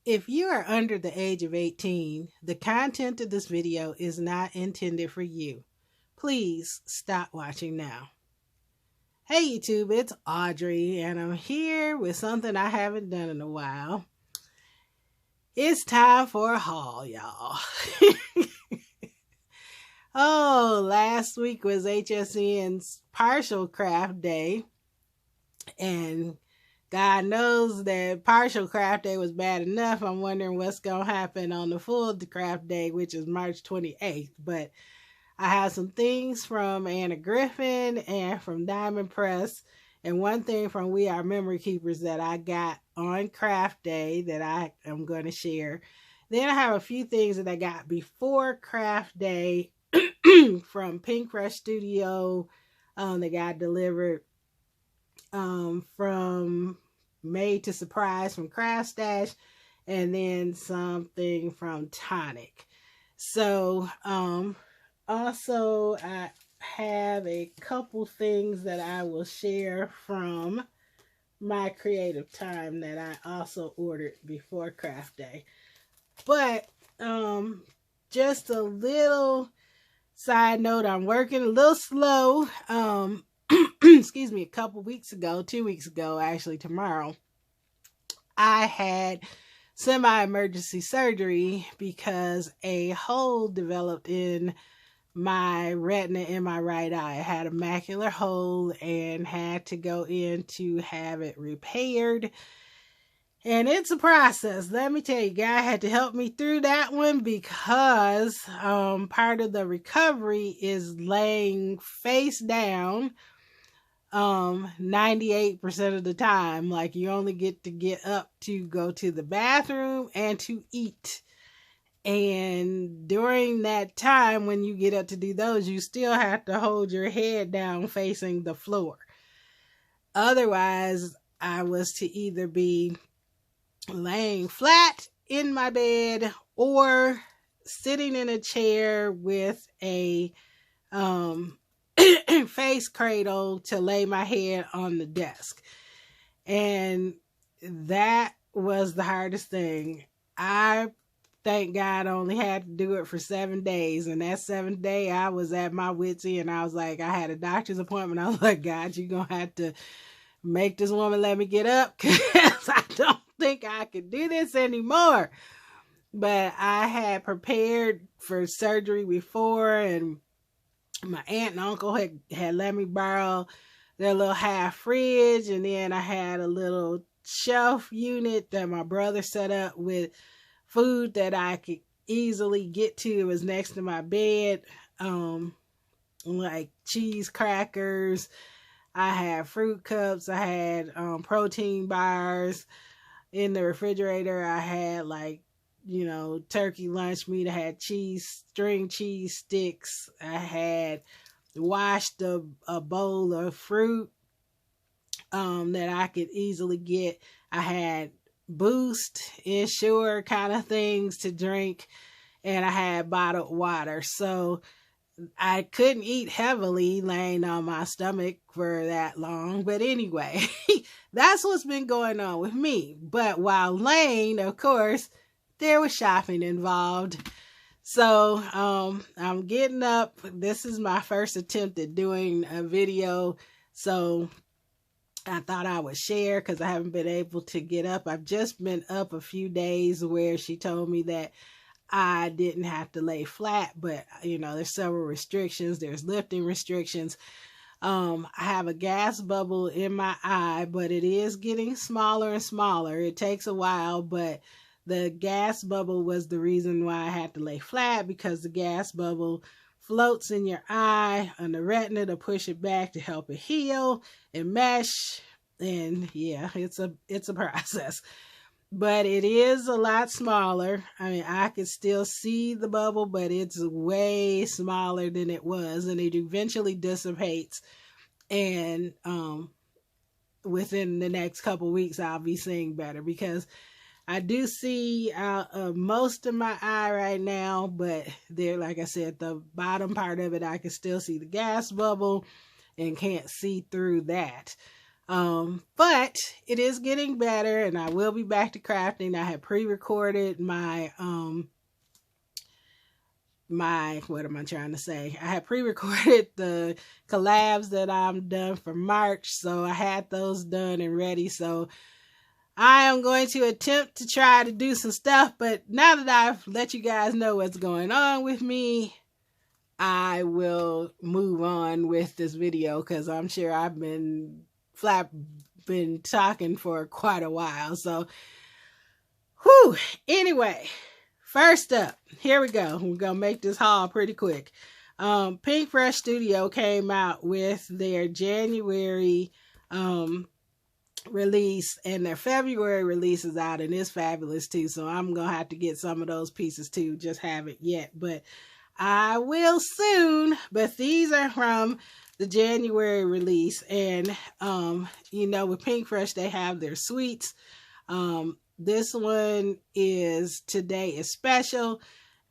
If you are under the age of 18, the content of this video is not intended for you. Please stop watching now. Hey YouTube, it's Audrey, and I'm here with something I haven't done in a while. It's time for a haul, y'all. Oh, last week was HSN's partial craft day, and God knows that partial craft day was bad enough. I'm wondering what's going to happen on the full craft day, which is March 28th. But I have some things from Griffin and from Diamond Press, and one thing from We Are Memory Keepers that I got on craft day that I am going to share. Then I have a few things that I got before craft day from Pinkfresh Studio that got delivered from Made to Surprise from Craft Stash, and then something from Tonic. So also I have a couple things that I will share from my creative time that I also ordered before craft day. But just a little side note, I'm working a little slow. Excuse me, a couple weeks ago, 2 weeks ago, actually tomorrow, I had semi-emergency surgery because a hole developed in my retina in my right eye. I had a macular hole and had to go in to have it repaired. And it's a process. Let me tell you, God had to help me through that one because part of the recovery is laying face down 98% of the time. Like, you only get to get up to go to the bathroom and to eat. And during that time, when you get up to do those, you still have to hold your head down facing the floor. Otherwise, I was to either be laying flat in my bed or sitting in a chair with a face cradle to lay my head on the desk. And that was the hardest thing. I thank God only had to do it for 7 days. And that 7th day, I was at my wit's end. I was like, I had a doctor's appointment. I was like, God, you're going to have to make this woman let me get up, because I don't think I could do this anymore. But I had prepared for surgery before, and my aunt and uncle had let me borrow their little half fridge, and then I had a little shelf unit that my brother set up with food that I could easily get to. It was next to my bed, like cheese crackers. I had fruit cups. I had protein bars. In the refrigerator, I had, like, you know, turkey lunch meat. I had string cheese sticks. I had washed a bowl of fruit that I could easily get. I had Boost, Ensure kind of things to drink, and I had bottled water. So I couldn't eat heavily laying on my stomach for that long. But anyway, that's what's been going on with me. But while laying, of course, there was shopping involved. So I'm getting up. This is my first attempt at doing a video. So I thought I would share because I haven't been able to get up. I've just been up a few days where she told me that I didn't have to lay flat, but, you know, there's several restrictions. There's lifting restrictions. I have a gas bubble in my eye, but it is getting smaller and smaller. It takes a while, but the gas bubble was the reason why I had to lay flat, because the gas bubble floats in your eye on the retina to push it back to help it heal and mesh. And yeah, it's a process. But it is a lot smaller. I mean, I could still see the bubble, but it's way smaller than it was. And it eventually dissipates. And within the next couple weeks, I'll be seeing better. Because I do see most of my eye right now. But there, like I said, the bottom part of it, I can still see the gas bubble and can't see through that. But it is getting better, and I will be back to crafting. I had pre-recorded my what am I trying to say? I had pre-recorded the collabs that I'm done for March, so I had those done and ready. So I am going to attempt to try to do some stuff, but now that I've let you guys know what's going on with me, I will move on with this video because I'm sure I've been talking for quite a while. So, whew. Anyway, first up, here we go. We're going to make this haul pretty quick. Pinkfresh Studio came out with their January release, and their February release is out, and it's fabulous too. So I'm going to have to get some of those pieces too. Just haven't yet, but I will soon. But these are from the January release, and you know, with Pinkfresh they have their sweets. This one is Today is Special.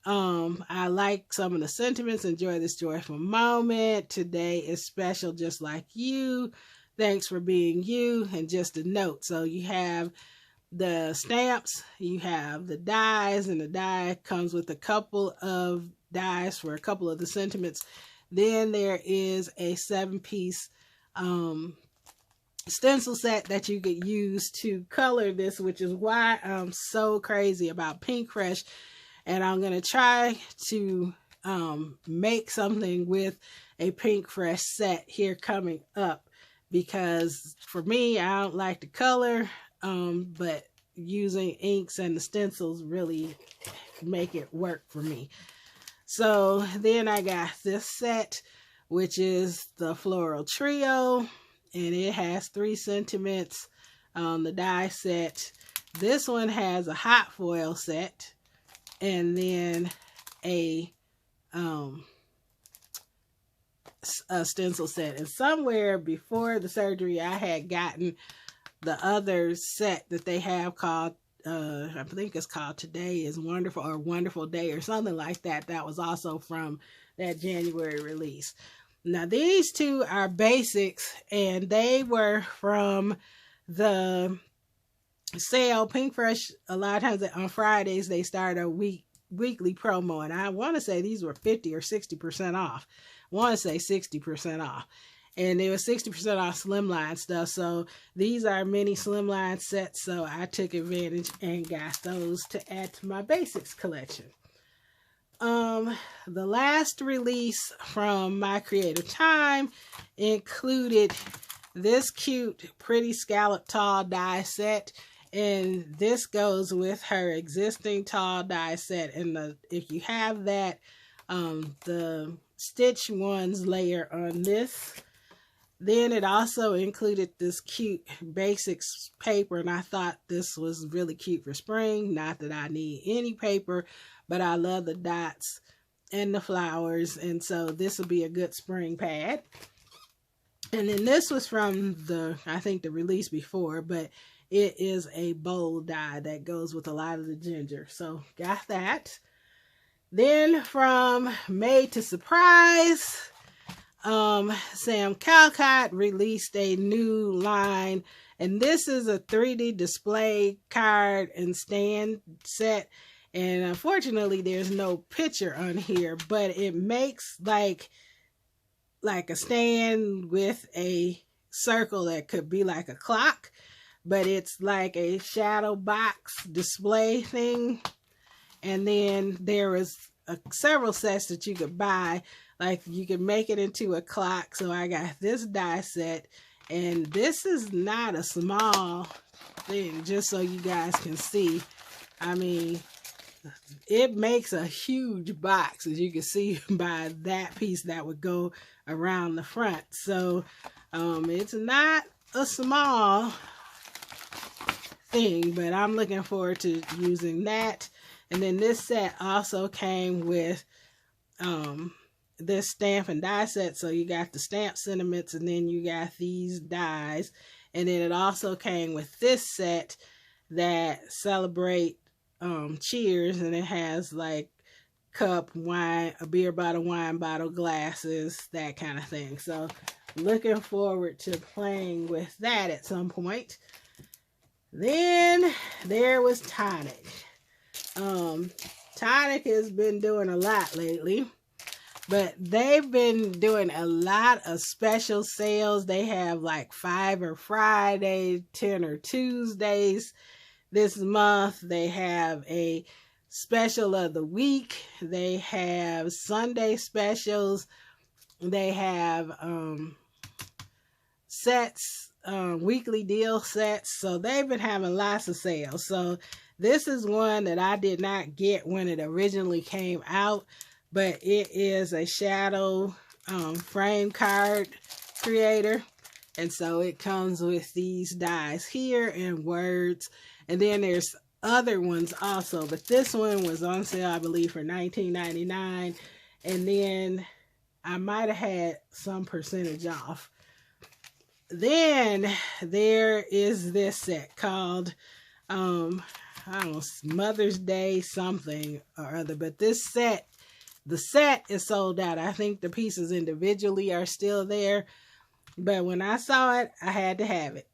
I like some of the sentiments. Enjoy this joyful moment. Today is special just like you. Thanks for being you. And just a note. So you have the stamps, you have the dies, and the die comes with a couple of dies for a couple of the sentiments. Then there is a 7-piece stencil set that you could use to color this, which is why I'm so crazy about Pinkfresh. And I'm going to try to make something with a Pinkfresh set here coming up. Because for me, I don't like the color, but using inks and the stencils really make it work for me. So then I got this set, which is the Floral Trio, and it has 3 sentiments on the die set. This one has a hot foil set, and then a stencil set. And somewhere before the surgery I had gotten the other set that they have called I think it's called Today is Wonderful, or Wonderful Day, or something like that. That was also from that January release. Now these two are basics, and they were from the sale. Pinkfresh, a lot of times on Fridays they start a weekly promo, and I want to say these were 50 or 60% off. I want to say 60% off. And it was 60% off slimline stuff. So these are mini slimline sets. So I took advantage and got those to add to my basics collection. The last release from my creative time included this cute, pretty scallop tall die set. And this goes with her existing tall die set. And if you have that, the stitch ones layer on this. Then it also included this cute basics paper, and I thought this was really cute for spring. Not that I need any paper, but I love the dots and the flowers, and so this will be a good spring pad. And then this was from I think the release before, but it is a bold die that goes with a lot of the ginger. So got that. Then from Made to Surprise, Sam Calcott released a new line, and this is a 3D display card and stand set, and unfortunately there's no picture on here, but it makes like a stand with a circle that could be like a clock, but it's like a shadow box display thing. And then there was several sets that you could buy. Like you can make it into a clock. So I got this die set, and this is not a small thing, just so you guys can see. I mean, it makes a huge box, as you can see by that piece that would go around the front. So it's not a small thing, but I'm looking forward to using that. And then this set also came with this stamp and die set. So you got the stamp sentiments, and then you got these dies. And then it also came with this set that celebrate cheers, and it has like cup, wine, a beer bottle, wine bottle, glasses, that kind of thing. So looking forward to playing with that at some point. Then there was Tonic. Tonic has been doing a lot lately, but they've been doing a lot of special sales. They have like 5 or Friday, 10 or Tuesdays this month. They have a special of the week. They have Sunday specials. They have sets, weekly deal sets. So they've been having lots of sales. So this is one that I did not get when it originally came out, but it is a shadow frame card creator. And so it comes with these dies here and words. And then there's other ones also, but this one was on sale, I believe, for $19.99. And then I might have had some percentage off. Then there is this set called, I don't know, Mother's Day something or other. But this set, the set is sold out. I think the pieces individually are still there. But when I saw it, I had to have it.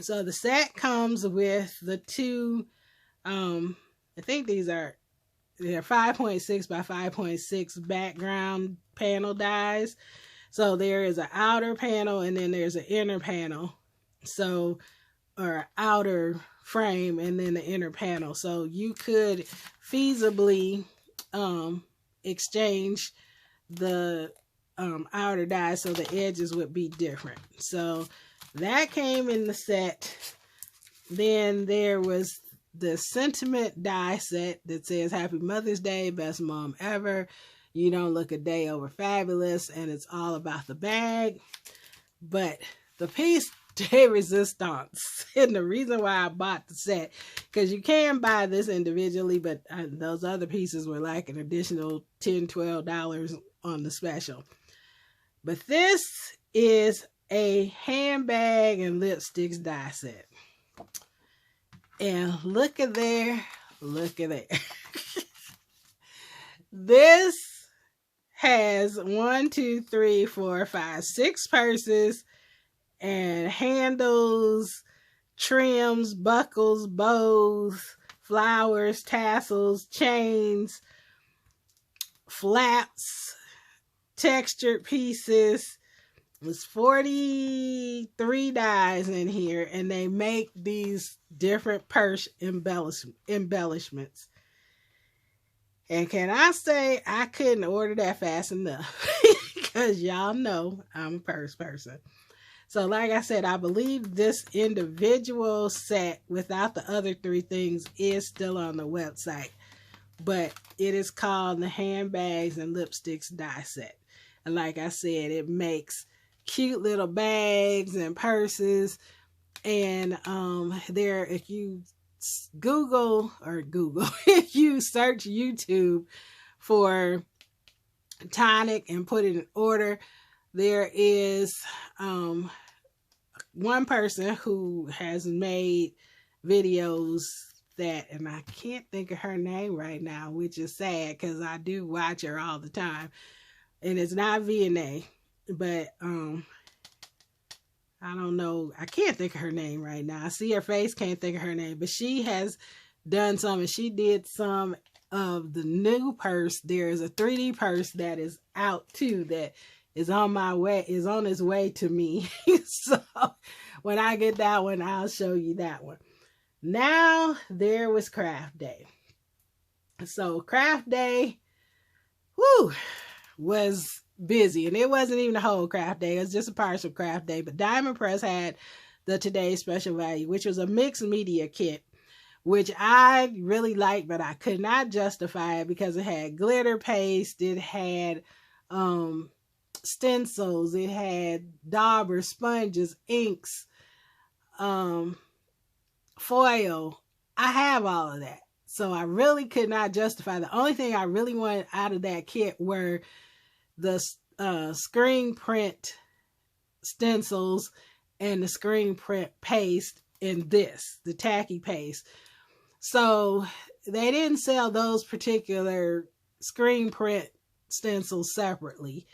So the set comes with the two, I think they're 5.6 by 5.6 background panel dies. So there is an outer panel and then there's an inner panel. So, or outer frame and then the inner panel. So you could feasibly exchange the outer die so the edges would be different. So that came in the set. Then there was the sentiment die set that says Happy Mother's Day, best mom ever. You don't look a day over fabulous, and it's all about the bag. But the piece de resistance, and the reason why I bought the set, because you can buy this individually, but those other pieces were like an additional $10, $12 on the special. But this is a handbag and lipsticks die set. And look at there, look at there. This has 1, 2, 3, 4, 5, 6 purses and handles, trims, buckles, bows, flowers, tassels, chains, flaps, textured pieces. There's 43 dies in here, and they make these different purse embellishments. And can I say, I couldn't order that fast enough because y'all know I'm a purse person. So like I said, I believe this individual set without the other 3 things is still on the website. But it is called the Handbags and Lipsticks Die Set. And like I said, it makes cute little bags and purses. And there, if you if you search YouTube for Tonic and put it in order, there is one person who has made videos that, and I can't think of her name right now, which is sad because I do watch her all the time. And it's not VNA, but I don't know. I can't think of her name right now. I see her face, can't think of her name. But she has done some, and she did some of the new purse. There is a 3D purse that is out too that is on its way to me. So when I get that one, I'll show you that one. Now there was Craft Day. So Craft Day, was busy, and it wasn't even a whole craft day. It was just a partial craft day. But Diamond Press had the Today's Special Value, which was a mixed media kit, which I really liked, but I could not justify it because it had glitter paste, it had stencils, it had daubers, sponges, inks, foil. I have all of that, so I really could not justify. The only thing I really wanted out of that kit were the screen print stencils and the screen print paste and the tacky paste. So they didn't sell those particular screen print stencils separately.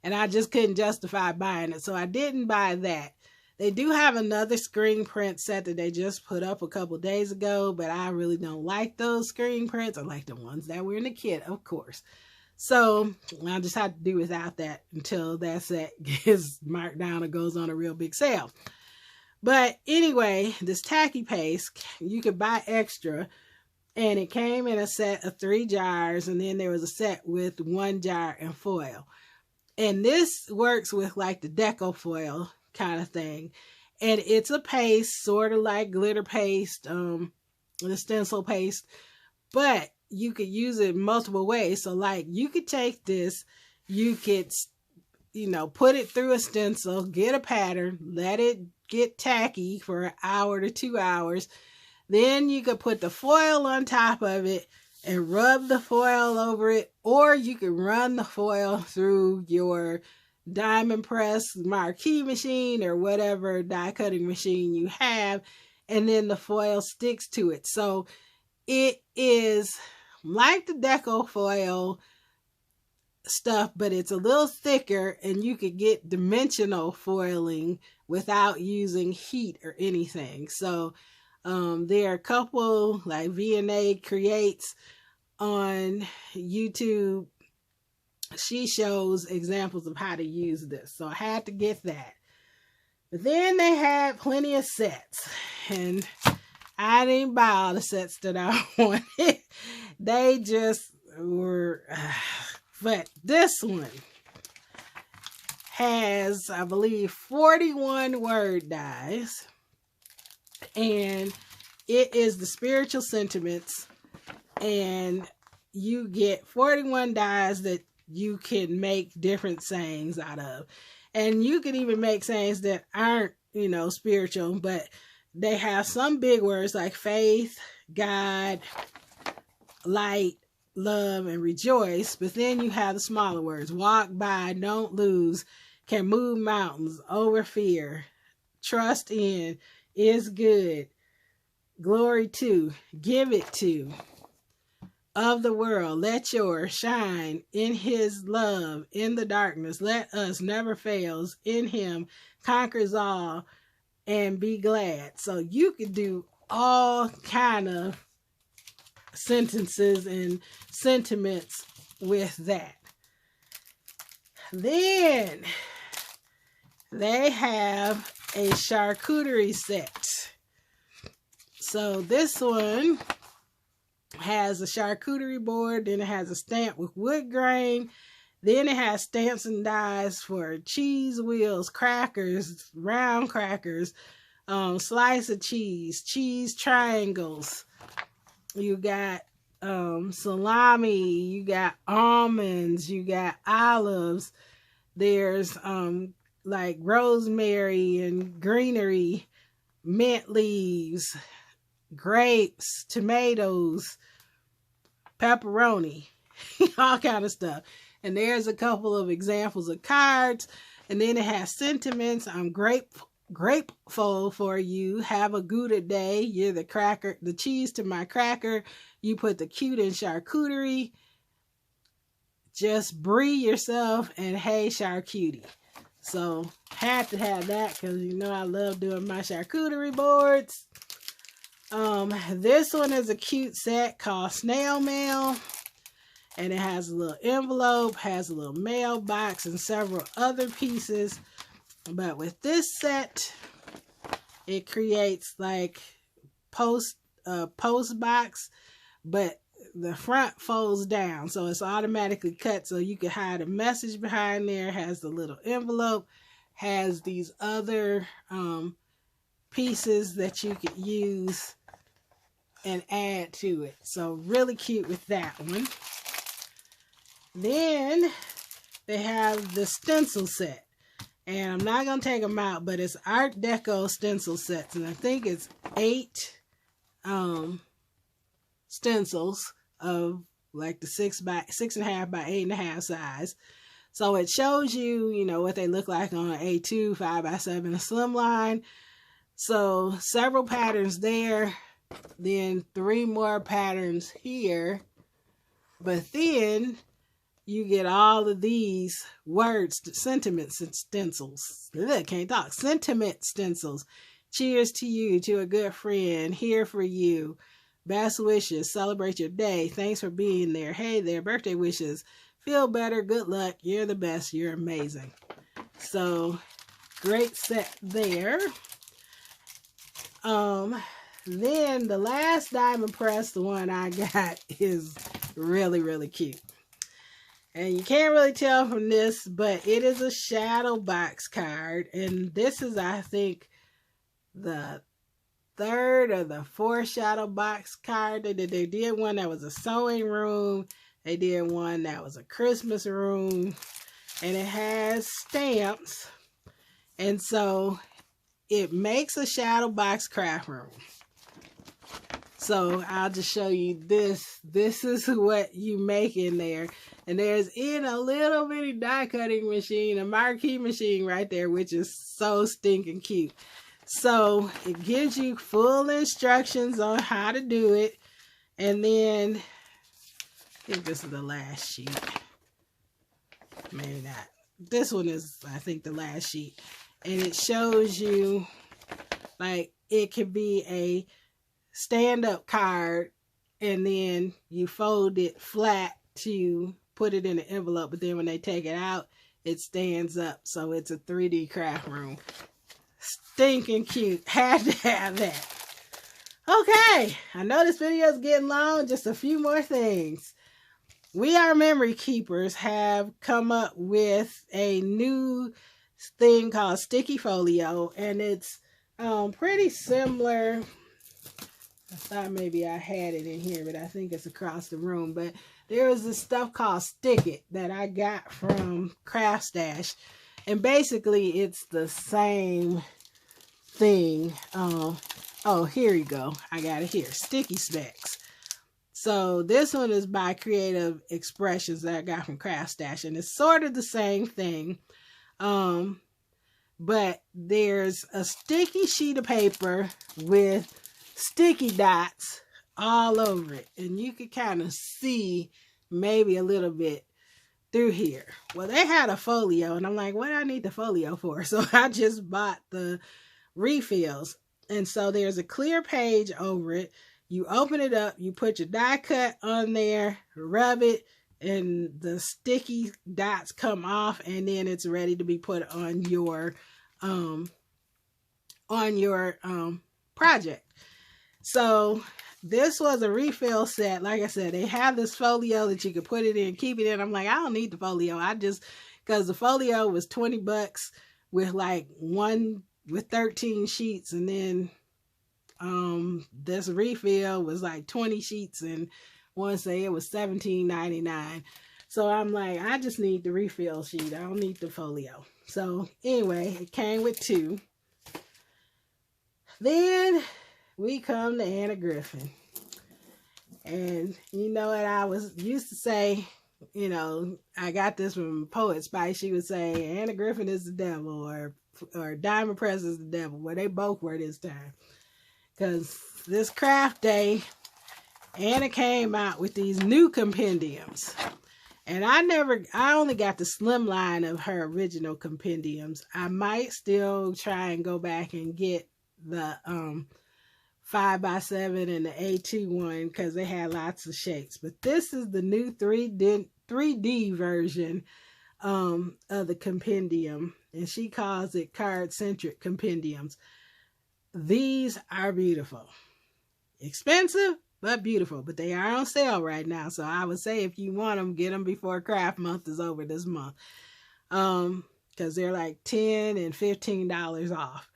and I just couldn't justify buying it, so I didn't buy that. They do have another screen print set that they just put up a couple days ago, but I really don't like those screen prints. I like the ones that were in the kit, of course. So I just had to do without that until that set gets marked down or goes on a real big sale. But anyway, this tacky paste, you could buy extra, and it came in a set of 3 jars, and then there was a set with 1 jar and foil. And this works with like the deco foil kind of thing. And it's a paste, sort of like glitter paste, the stencil paste, but you could use it multiple ways. So like you could take this, you could, put it through a stencil, get a pattern, let it get tacky for an hour to 2 hours. Then you could put the foil on top of it and rub the foil over it, or you can run the foil through your diamond press marquee machine or whatever die cutting machine you have, and then the foil sticks to it. So it is like the deco foil stuff, but it's a little thicker, and you could get dimensional foiling without using heat or anything. So there are a couple like V&A Creates on YouTube. She shows examples of how to use this. So I had to get that. But then they had plenty of sets, and I didn't buy all the sets that I wanted. They just were, but this one has, I believe, 41 word dies, and it is the spiritual sentiments, and you get 41 dies that you can make different sayings out of. And you can even make sayings that aren't, spiritual, but they have some big words like faith, God, light, love, and rejoice. But then you have the smaller words: walk by, don't lose, can move mountains, over fear, trust in, is good, glory to, give it to, of the world, let yours shine, in his love, in the darkness, let us never fails, in him conquers all, and be glad. So you could do all kind of sentences and sentiments with that. Then they have a charcuterie set. So this one has a charcuterie board, then it has a stamp with wood grain, then it has stamps and dies for cheese wheels, crackers, round crackers, slice of cheese, cheese triangles. You got salami, you got almonds, you got olives. There's like rosemary and greenery, mint leaves, grapes, tomatoes, pepperoni, all kind of stuff. And there's a couple of examples of cards. And then it has sentiments. I'm grateful for you. Have a good day. You're the cheese to my cracker. You put the cute in charcuterie. Just brie yourself, and hey, charcuterie. So had to have that because I love doing my charcuterie boards. This one is a cute set called Snail Mail, and it has a little envelope, has a little mailbox, and several other pieces. But with this set, it creates like post box, but the front folds down, so it's automatically cut, so you can hide a message behind there. Has the little envelope, has these other pieces that you could use and add to it. So really cute with that one. Then they have the stencil set, and I'm not gonna take them out, but it's Art Deco stencil sets, and I think it's 8 stencils of like the 6.5 by 8.5 size. So it shows you, what they look like on an A2 5x7 slimline. So several patterns there, then 3 more patterns here. But then you get all of these words, sentiment stencils. Ugh, can't talk. Sentiment stencils. Cheers to you, to a good friend, here for you. Best wishes, celebrate your day. Thanks for being there. Hey there, birthday wishes. Feel better, good luck. You're the best, you're amazing. So, great set there. Then the last diamond press, the one I got, is really, really cute. And you can't really tell from this, but it is a shadow box card. And this is, I think, the third or the fourth shadow box card. They did one that was a sewing room. They did one that was a Christmas room. And it has stamps. And so it makes a shadow box craft room. So I'll just show you this. This is what you make in there. And there's in a little bitty die cutting machine, a marquee machine right there, which is so stinking cute. So it gives you full instructions on how to do it. And then, I think this is the last sheet. Maybe not. This one is, I think, the last sheet. And it shows you, like, it could be a stand-up card, and then you fold it flat to put it in an envelope, but then when they take it out, it stands up. So it's a 3D craft room. Stinking cute. Had to have that. Okay, I know this video is getting long. Just a few more things. We Are Memory Keepers have come up with a new thing called Sticky Folio, and it's pretty similar. I thought maybe I had it in here, but I think it's across the room. But there is this stuff called Stick It that I got from Craft Stash. And basically, it's the same thing. Oh, here you go. I got it here. Sticky Specs. So this one is by Creative Expressions that I got from Craft Stash. And it's sort of the same thing. But there's a sticky sheet of paper with sticky dots all over it, and you could kind of see maybe a little bit through here. Well, they had a folio, and I'm like, what do I need the folio for? So I just bought the refills, and so there's a clear page over it. You open it up, you put your die cut on there, rub it, and the sticky dots come off, and then it's ready to be put on your project. So this was a refill set. Like I said, they have this folio that you could put it in, keep it in. I'm like, I don't need the folio. Because the folio was $20 with like with 13 sheets. And then this refill was like 20 sheets, and one say it was $17.99. So I'm like, I just need the refill sheet. I don't need the folio. So anyway, it came with 2. Then we come to Anna Griffin. And you know what I used to say, you know, I got this from Poet Spice. She would say, Anna Griffin is the devil, or Diamond Press is the devil. Well, they both were this time. Because this craft day, Anna came out with these new compendiums. And I only got the slim line of her original compendiums. I might still try and go back and get the 5x7 and the A2 one, because they had lots of shapes. But this is the new 3D version of the compendium, and she calls it card-centric compendiums. These are beautiful. Expensive, but beautiful. But they are on sale right now, so I would say if you want them, get them before craft month is over this month, because they're like $10 and $15 off.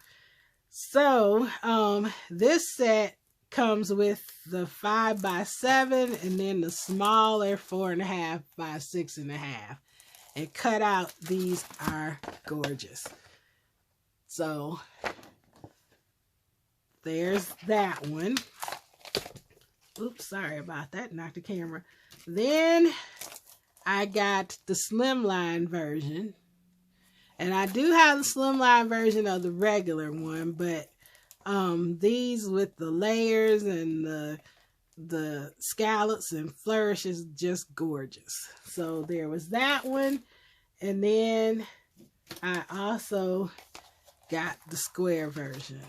So, this set comes with the 5x7 and then the smaller 4.5 by 6.5. And cut out, these are gorgeous. So, there's that one. Oops, sorry about that. Knocked the camera. Then, I got the slimline version. And I do have the slimline version of the regular one, but these with the layers and the scallops and flourish is just gorgeous. So there was that one. And then I also got the square version.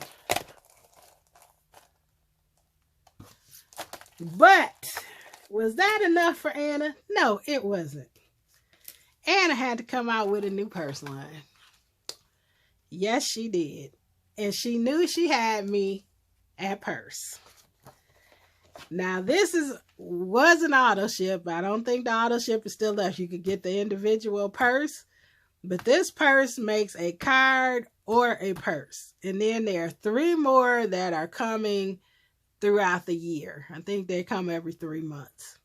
But was that enough for Anna? No, it wasn't. Anna had to come out with a new purse line. Yes, she did. And she knew she had me at purse. Now, this was an auto ship. I don't think the auto ship is still left. You could get the individual purse. But this purse makes a card or a purse. And then there are 3 more that are coming throughout the year. I think they come every 3 months.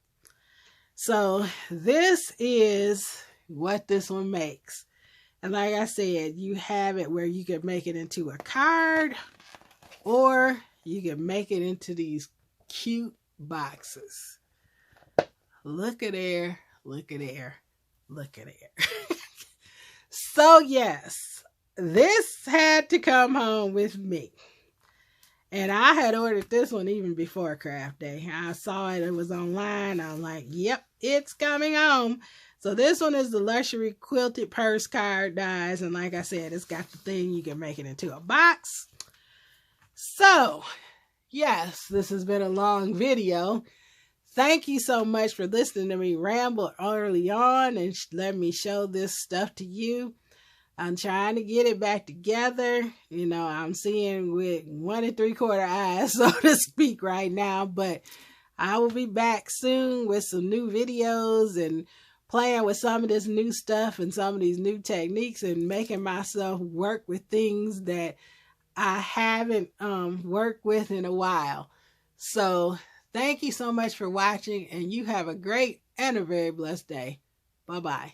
So this is what this one makes. And like I said, you have it where you can make it into a card or you can make it into these cute boxes. Look at there, look at there, look at there. So yes, this had to come home with me. And I had ordered this one even before craft day. I saw it was online. I'm like, yep, it's coming home. So this one is the luxury quilted purse card dies. And like I said, it's got the thing. You can make it into a box. So yes, this has been a long video. Thank you so much for listening to me ramble early on and let me show this stuff to you. I'm trying to get it back together. You know, I'm seeing with 1 3/4 eyes, so to speak, right now. But I will be back soon with some new videos and playing with some of this new stuff and some of these new techniques and making myself work with things that I haven't worked with in a while. So thank you so much for watching, and you have a great and a very blessed day. Bye-bye.